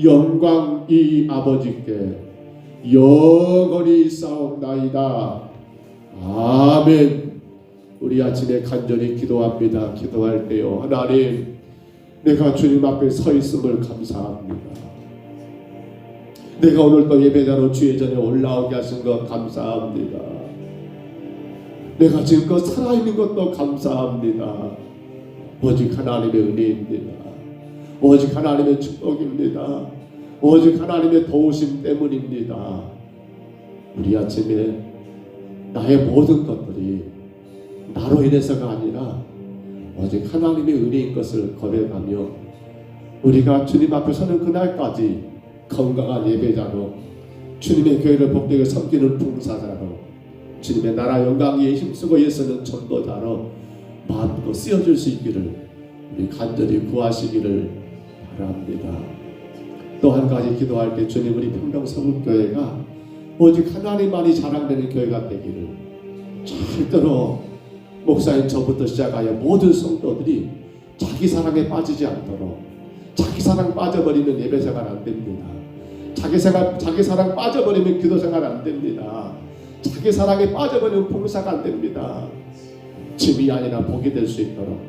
영광이 아버지께 영원히 있사옵나이다. 아멘. 우리 아침에 간절히 기도합니다. 기도할 때요, 하나님, 내가 주님 앞에 서 있음을 감사합니다. 내가 오늘 또 예배자로 주의 전에 올라오게 하신 것 감사합니다. 내가 지금껏 살아있는 것도 감사합니다. 오직 하나님의 은혜입니다. 오직 하나님의 축복입니다. 오직 하나님의 도우심 때문입니다. 우리 아침에 나의 모든 것들이 나로 인해서가 아니라 오직 하나님의 은혜인 것을 고백하며 우리가 주님 앞에 서는 그날까지 건강한 예배자로 주님의 교회를 복되게 섬기는 봉사자로 주님의 나라 영광 위에 힘쓰고 애쓰는 전도자로 마음껏 쓰여질 수 있기를 우리 간절히 구하시기를 바랍니다. 또 한 가지 기도할 때 주님, 우리 평동서북교회가 오직 하나님만이 자랑되는 교회가 되기를, 절대로 목사인 저부터 시작하여 모든 성도들이 자기 사랑에 빠지지 않도록, 자기 사랑 빠져버리면 예배생활 안 됩니다. 자기 사랑 빠져버리면 기도생활 안 됩니다. 자기 사랑에 빠져버리면 봉사가 안 됩니다. 짐이 아니라 복이 될 수 있도록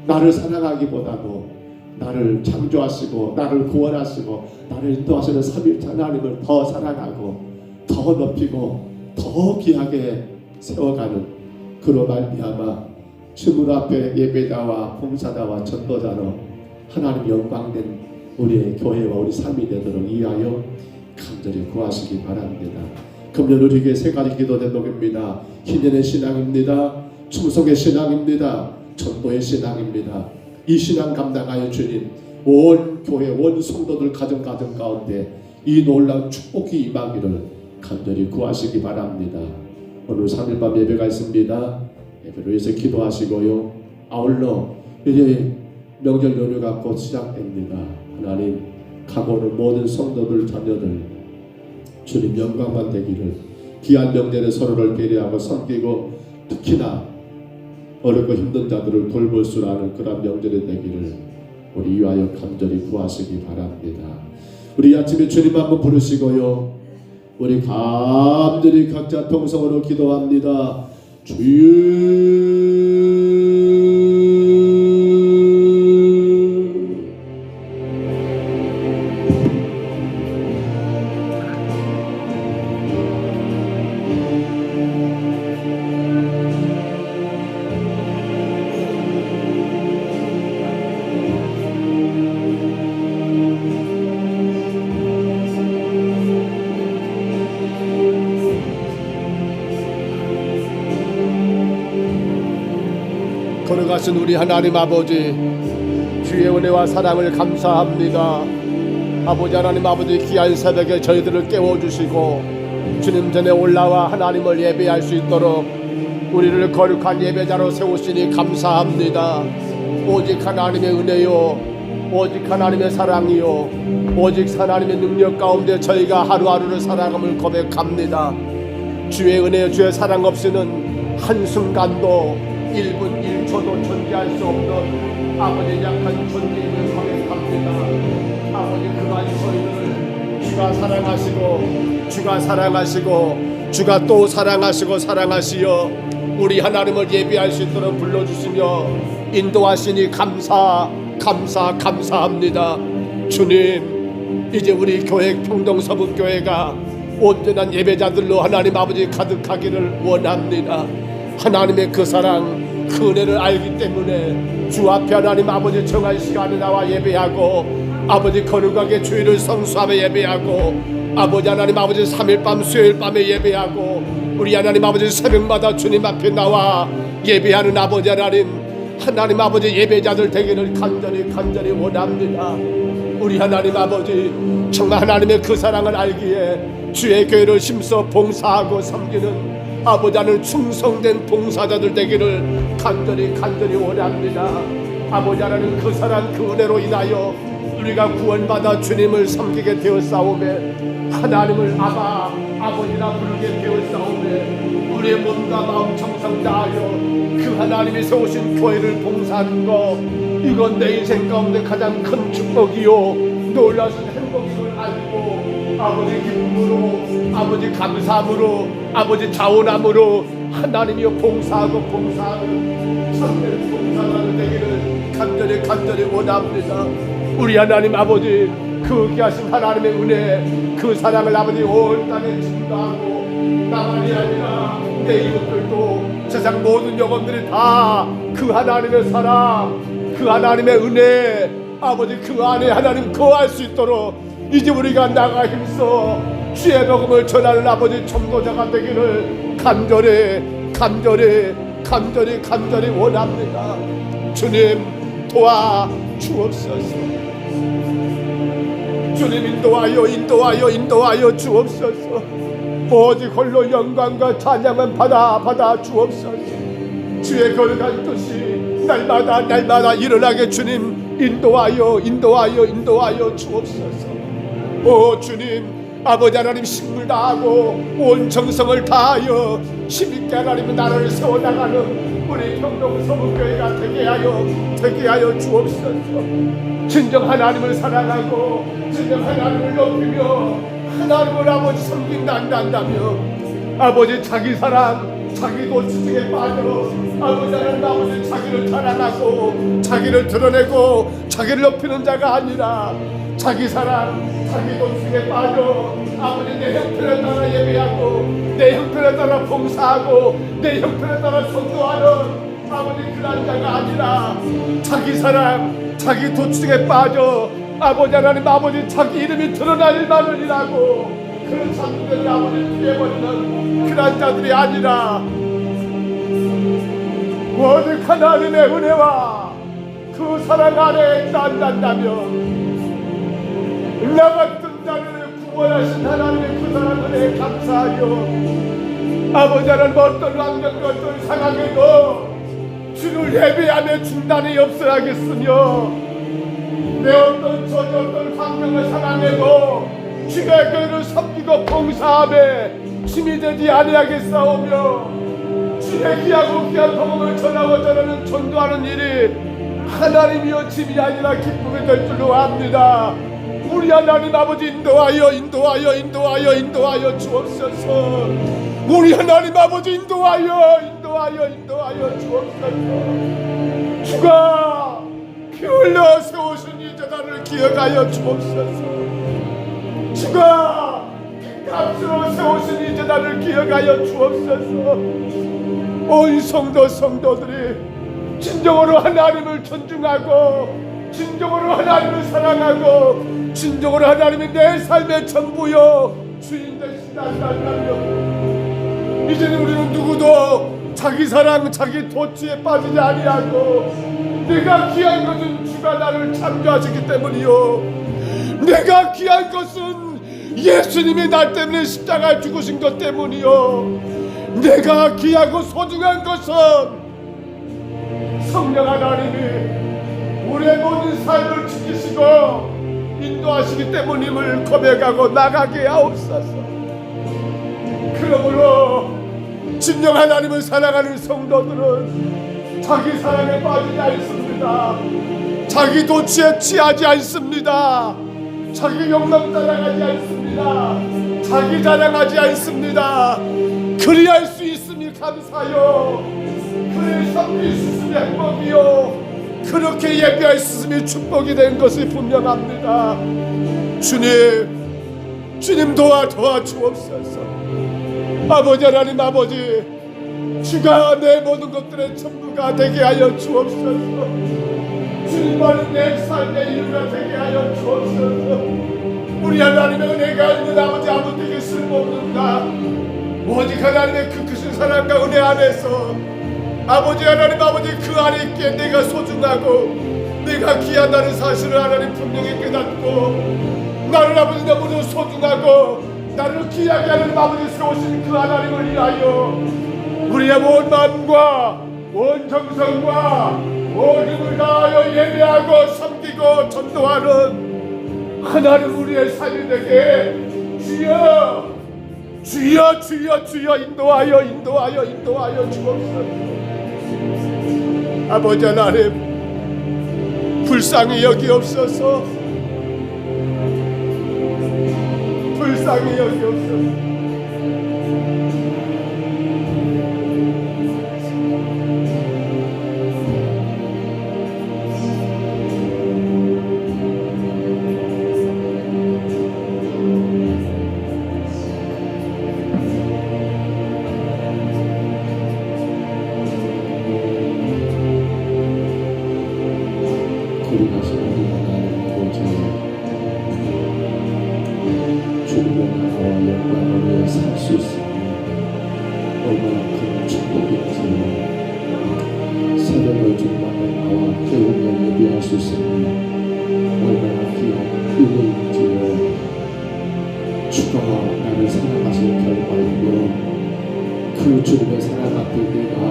나를 사랑하기보다도 나를 창조하시고 나를 구원하시고 나를 인도하시는 삼위일체 하나님을 더 사랑하고 더 높이고 더 귀하게 세워가는 그로 말미암아 주문 앞에 예배자와 봉사자와 전도자로 하나님 영광된 우리의 교회와 우리 삶이 되도록 이하여 간절히 구하시기 바랍니다. 금년 우리에게 세 가지 기도 제목입니다. 희년의 신앙입니다. 충성의 신앙입니다. 전도의 신앙입니다. 이 신앙 감당하여 주님 온 교회 온 성도들 가정 가운데 이 놀라운 축복이 임하기를 간절히 구하시기 바랍니다. 오늘 3일 밤 예배가 있습니다. 예배를 위해서 기도하시고요. 아울러 이제 명절 연휴가 곧 시작됩니다. 하나님, 가고는 모든 성도들 자녀들 주님 영광만 되기를, 귀한 명절에 서로를 배려하고 섬기고 특히나 어렵고 힘든 자들을 돌볼 줄 아는 그런 명절이 되기를 우리 위하여 간절히 구하시기 바랍니다. 우리 아침에 주님 한번 부르시고요, 우리 간절히 각자 통성으로 기도합니다. 주여. 걸어가신 우리 하나님 아버지, 주의 은혜와 사랑을 감사합니다. 아버지 하나님 아버지, 귀한 새벽에 저희들을 깨워주시고 주님 전에 올라와 하나님을 예배할 수 있도록 우리를 거룩한 예배자로 세우시니 감사합니다. 오직 하나님의 은혜요, 오직 하나님의 사랑이요, 오직 하나님의 능력 가운데 저희가 하루하루를 살아감을 고백합니다. 주의 은혜, 주의 사랑 없이는 한순간도 1분 1초도 존재할 수 없는 아버지 약한 존재임을 고백합니다. 아버지, 그만 저희들을 주가 사랑하시고 주가 사랑하시고 주가 또 사랑하시고 사랑하시어 우리 하나님을 예배할 수 있도록 불러주시며 인도하시니 감사합니다. 주님, 이제 우리 교회 평동서북교회가 온전한 예배자들로 하나님 아버지 가득하기를 원합니다. 하나님의 그 사랑, 그 은혜를 알기 때문에 주 앞에 하나님 아버지 정한 시간에 나와 예배하고 아버지 거룩하게 주일을 성수하며 예배하고 아버지 하나님 아버지 3일 밤 수요일 밤에 예배하고 우리 하나님 아버지 새벽마다 주님 앞에 나와 예배하는 아버지 하나님 아버지 예배자들 되기를 간절히 원합니다. 우리 하나님 아버지, 정말 하나님의 그 사랑을 알기에 주의 교회를 힘써 봉사하고 섬기는 아버지 하나님 충성된 봉사자들 되기를 간절히 원합니다. 아버지 하나님 그 사랑, 그 은혜로 인하여 우리가 구원받아 주님을 섬기게 되었사오매 하나님을 아버지라 부르게 되었사오매 우리의 몸과 마음 정성 다하여 그 하나님이 세우신 교회를 봉사하는 것, 이건 내 인생 가운데 가장 큰 축복이요 놀라운 행복임을 알고 아버지 기쁨으로, 아버지 감사함으로, 아버지 자원함으로 하나님이여 봉사하는 참된 봉사자들 되기를 간절히 원합니다. 우리 하나님 아버지, 그 귀하신 하나님의 은혜, 그 사랑을 아버지 온 땅에 증거하고 나만이 아니라 내 이웃들도 세상 모든 영혼들이 다 그 하나님의 사랑, 그 하나님의 은혜, 아버지 그 안에 하나님 거할 수 있도록 이제 우리가 나가 힘써 주의 복음을 전하는 아버지 전도자가 되기를 간절히 원합니다. 주님 도와 주옵소서. 주님 인도하여 주옵소서. 오직 홀로 영광과 찬양은 받아 주옵소서. 주의 거룩한 뜻이 날마다 일어나게 주님 인도하여 주옵소서. 오 주님, 아버지 하나님 힘을 다하고 온 정성을 다하여 힘있게 하나님의 나라를 세워나가는 우리 평동서북교회가 되게 하여 주옵소서. 진정 하나님을 사랑하고 진정 하나님을 높이며 하나님을 아버지 섬긴다며 아버지 자기 사랑, 자기 도취에 빠져 아버지 하나님 아버지 자기를 자랑하고 자기를 드러내고 자기를 높이는 자가 아니라 자기 사랑, 자기 도취에 빠져 아버지 내 형편에 따라 예배하고 내 형편에 따라 봉사하고 내 형편에 따라 선도하는 아버지 그런 자가 아니라 자기 사랑, 자기 도취에 빠져 아버지 하나님 아버지 자기 이름이 드러날 일만을 일하고 그런 자들을 아버지 피해버리는 그런 자들이 아니라 오직 하나님의 은혜와 그 사랑 안에 있단다면 나 같은 자를 구원하신 하나님의 그 사랑 은혜에 감사하여 아버지 하나님 어떤 환경과 어떤 상황에도 주를 예배하며 중단이 없어야겠으며 내 어떤 전혀 어떤 광명을 사랑해도 주의 교회를 섬기고 봉사함에 힘이 되지 아니하겠사오며 주의 귀하고 귀한 복음을 전하고 전하는 전도하는 일이 하나님이여 짐이 아니라 기쁨이 될 줄로 압니다. 우리 하나님 아버지 인도하여 주옵소서. 우리 하나님 아버지 인도하여 주옵소서. 주가 피 흘려 세우신 이 재단을 기억하여 주옵소서. 주가 값으로 세우신 이 재단을 기억하여 주옵소서. 온 성도들이 진정으로 하나님을 존중하고 진정으로 하나님을 사랑하고 진정으로 하나님이 내 삶의 전부요 주인 되시다 하나님. 이제는 우리는 누구도 자기 사랑 자기 도취에 빠지지 아니하고 내가 귀한 것은 주가 나를 창조하셨기 때문이요 내가 귀한 것은 예수님이 나 때문에 십자가에 죽으신 것 때문이요 내가 귀하고 소중한 것은 성령 하나님이 우리의 모든 삶을 지키시고 인도하시기 때문임을 고백하고 나가게 하옵소서. 그러므로 진정 하나님을 사랑하는 성도들은 자기 사랑에 빠지지 않습니다. 자기 도취에 취하지 않습니다. 자기 욕망 따라가지 않습니다. 자기 자랑하지 않습니다. 그리할 수 있음이 감사요 그리 섬길 수 있음이 행복이요 그렇게 예배할 수 있음이 축복이 된 것이 분명합니다. 주님 도와주옵소서. 아버지 하나님 아버지 주가 내 모든 것들의 전부가 되게 하여 주옵소서. 주님만은 내 삶의 이유가 되게 하여 주옵소서. 우리 하나님의 은혜가 있는 아버지 아무데게 쓸모없는가 오직 하나님의 그 크신 사랑과 은혜 안에서 아버지 하나님 아버지 그 안에 있기에 내가 소중하고 내가 귀하다는 사실을 하나님 분명히 깨닫고 나를 아버지 너무도 소중하고 나를 귀하게 하는 아버지 세우신 그 하나님을 위하여 우리의 온 마음과 온 정성과 온 힘을 다하여 예배하고 섬기고 전도하는 하나님 우리의 삶이 되게 주여 인도하여 주옵소서. 아버지 하나님 불쌍히 여기옵소서. 불쌍히 여기옵소서. 그 주님의 사랑 앞에 내가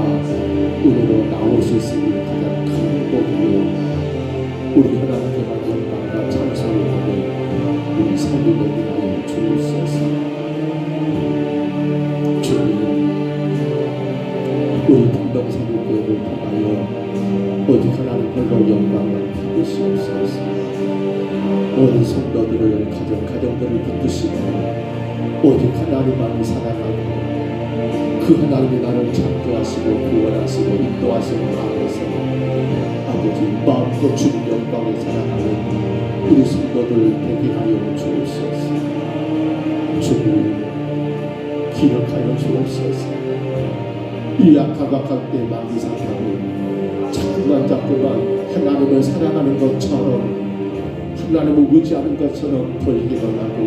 은혜로 나올 수 있으니 가장 큰 복이요 우리 하나님께만 영광과 찬송을 하는 우리 삶이 되게 하여 주옵소서. 주님 우리 풍덕사님교회를 통하여 오직 하나님 홀로 영광을 받으시옵소서. 모든 성도들을 가정들을 붙드시고 오직 하나님만을 사랑하고 그 하나님이 나를 창조하시고 구원하시고 인도하시는 마음에서 아버지 마음껏 주님 영광을 사랑하는 우리 성도들 되게 하여 주옵소서. 주님 기억하여 주옵소서. 이 약하고 악할 때 마귀 사탄은 자꾸만 하나님을 사랑하는 것처럼 하나님을 의지하는 것처럼 보이기만 하고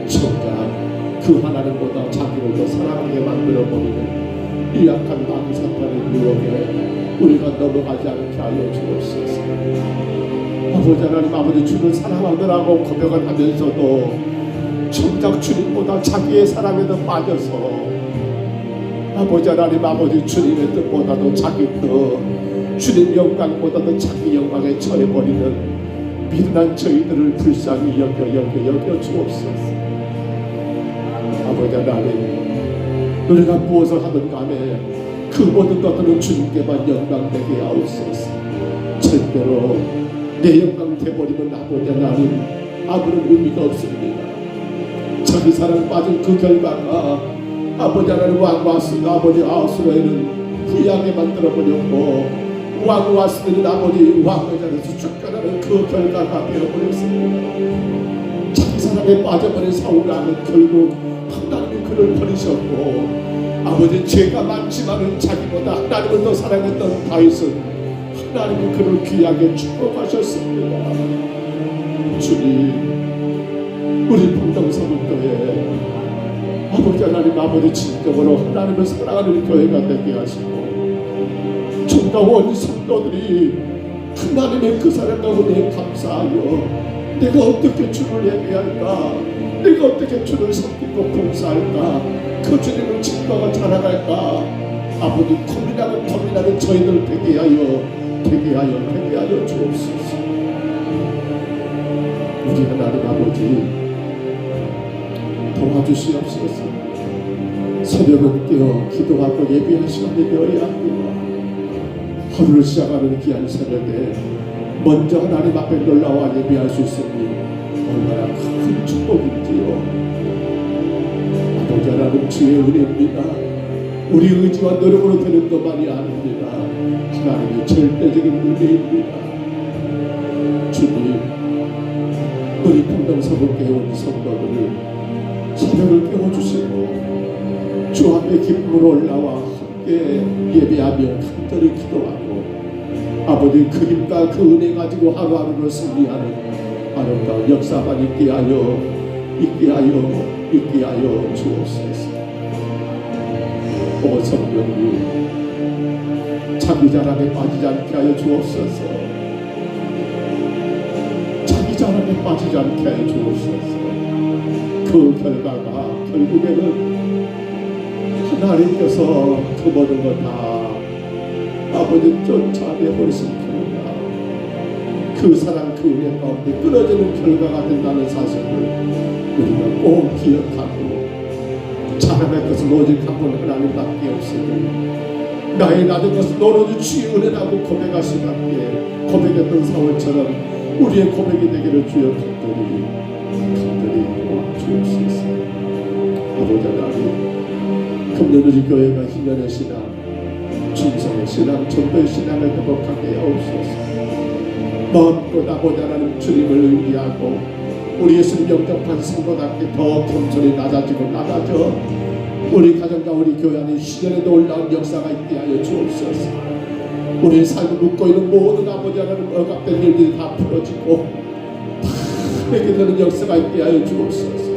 정작 그 하나님보다 자기를 더 사랑하게 만들어버리는 이 약한 마귀 사탄의 유혹에 우리가 넘어가지 않게 하여 주옵소서. 아버지 하나님 아버지 주를 사랑하더라고 고백을 하면서도 정작 주님보다 자기의 사랑에 더 빠져서 아버지 하나님 아버지 주님의 뜻보다도 자기 뜻 주님 영광보다도 자기 영광에 처해버리는 미련한 저희들을 불쌍히 여겨 주옵소서. 아버지 하나님, 우리가 무엇을 하든 간에 그 모든 것들은 주님께만 영광되게 하옵소서. 절대로 내 영광 돼버리면 아버지 하나님 아무런 의미가 없습니다. 자기 사랑 빠진 그 결과가 아버지 하나님 아버지 아하스로에는 후회하게 만들어버렸고, 왕 와스는 아버지 왕의 자리에서 쫓겨나는 그 결과가 되어버렸습니다. 자기 사랑에 빠져버린 사울왕은 결국 하나님이 그를 버리셨고, 아버지 죄가 많지만은 자기보다 하나님을 더 사랑했던 다윗은 하나님이 그를 귀하게 축복하셨습니다. 주님, 우리 풍성사문교회 아버지 하나님 아버지 진정으로 하나님을 사랑하는 교회가 되게 하시고, 정다원 성도들이 하나님의 그 사랑 가운데 감사하여 내가 어떻게 주를 예배할까, 내가 어떻게 주를 섬기고 봉사할까, 그 주님을 증거가 자라갈까, 아버지 고민하는 저희들 되게 하여 주옵소서. 우리 하나님 아버지 도와주시옵소서. 새벽은 깨어 기도하고 예배할 시간이 되어야 합니다. 하루를 시작하는 귀한 새벽에 먼저 하나님 앞에 놀라와 예배할 수 있으니 얼마나 큰 축복인지요. 아버지 하나님 주의 은혜입니다. 우리 의지와 노력으로 되는 것만이 아닙니다. 하나님의 절대적인 은혜입니다. 주님, 우리 풍성사문교회 온 성도들을 새벽을 깨워주시고 주 앞에 기쁨으로 올라와 함께 예배하며 간절히 기도하고 아버지 그 힘과 그 은혜 가지고 하루하루를 승리하는 아름다운 역사만 있게 하여 주옵소서. 오 성령님, 자기 자랑에 빠지지 않게 하여 주옵소서. 자기 자랑에 빠지지 않게 하여 주옵소서. 그 결과가 결국에는 하나님께서 그 모든 것 다 아버지 쫓아내버리십니다. 그 사랑 그 은혜 가운데 끊어지는 결과가 된다는 사실을 우리가 꼭 기억하고, 자랑할 것은 오직 한 분 하나님밖에 없으니 나의 나된 것은 오로지 주의 은혜라고 고백하시기에 고백했던 사울처럼 우리의 고백이 되기를 주여 간절히 도와주옵소서. 아버지 하나님, 금년우리 교회가 희년의 신앙, 충성의 신앙, 전도의 신앙을 회복하게 하옵소서. 마음껏 아버지 하나님 주님을 의지하고 우리 예수님 영접한 성도답게 더 겸손히 낮아져 우리 가정과 우리 교회 안에 희년에 놀라운 역사가 있게 하여 주옵소서. 우리의 삶을 묶고 있는 모든 아버지 하나님 억압된 일들이 다 풀어지고 다 해결되는 역사가 있게 하여 주옵소서.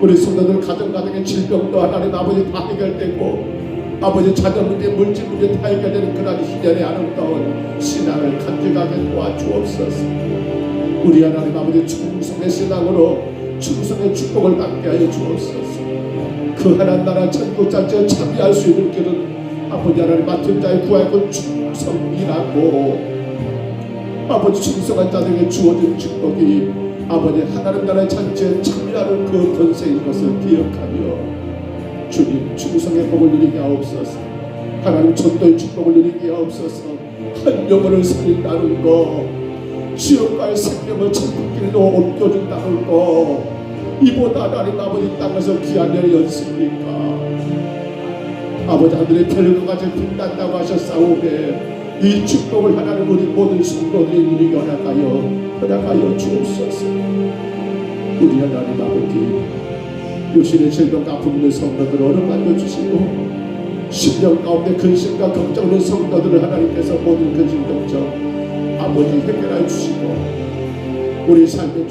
우리 성도들 가정의 질병도 하나님 아버지 다 해결되고 아버지 자녀 문제, 물질 문제 다 해결되는 그런 희년의 아름다운 신앙을 간직하게 도와주옵소서. 우리 하나님 아버지 충성의 신앙으로 충성의 축복을 받게 하여 주옵소서. 그 하나님 나라 천국 잔치에 참여할 수 있는 길은 아버지 하나님 맡은 자의 구하고 충성이라고 아버지 충성한 자들에게 주어진 축복이 아버지 하나님 나라의 잔치에 참여하는 그 권세인 것을 기억하며 주님 충성의 복을 누리게 하옵소서. 하나님 전도의 축복을 누리게 하옵소서. 한 영혼을 살린다는 거, 지옥과의 생명을 천국길로 옮겨준다는 거, 이보다 하나님 아버지 땅에서 귀한 일이 없습니까? 아버지 하늘의 별과 같이 빛난다고 하셨사오매 이 축복을 하나님 우리 모든 성도들이 누리게 허락하여 주옵소서. 우리 하나님 아버지, 육신의 질병과 아픔 있는 성도들을 어루만져 주시고 심령 가운데 근심과 걱정 있는 성도들을 하나님께서 모든 근심 걱정 아버지 해결해 주시고 우리 삶의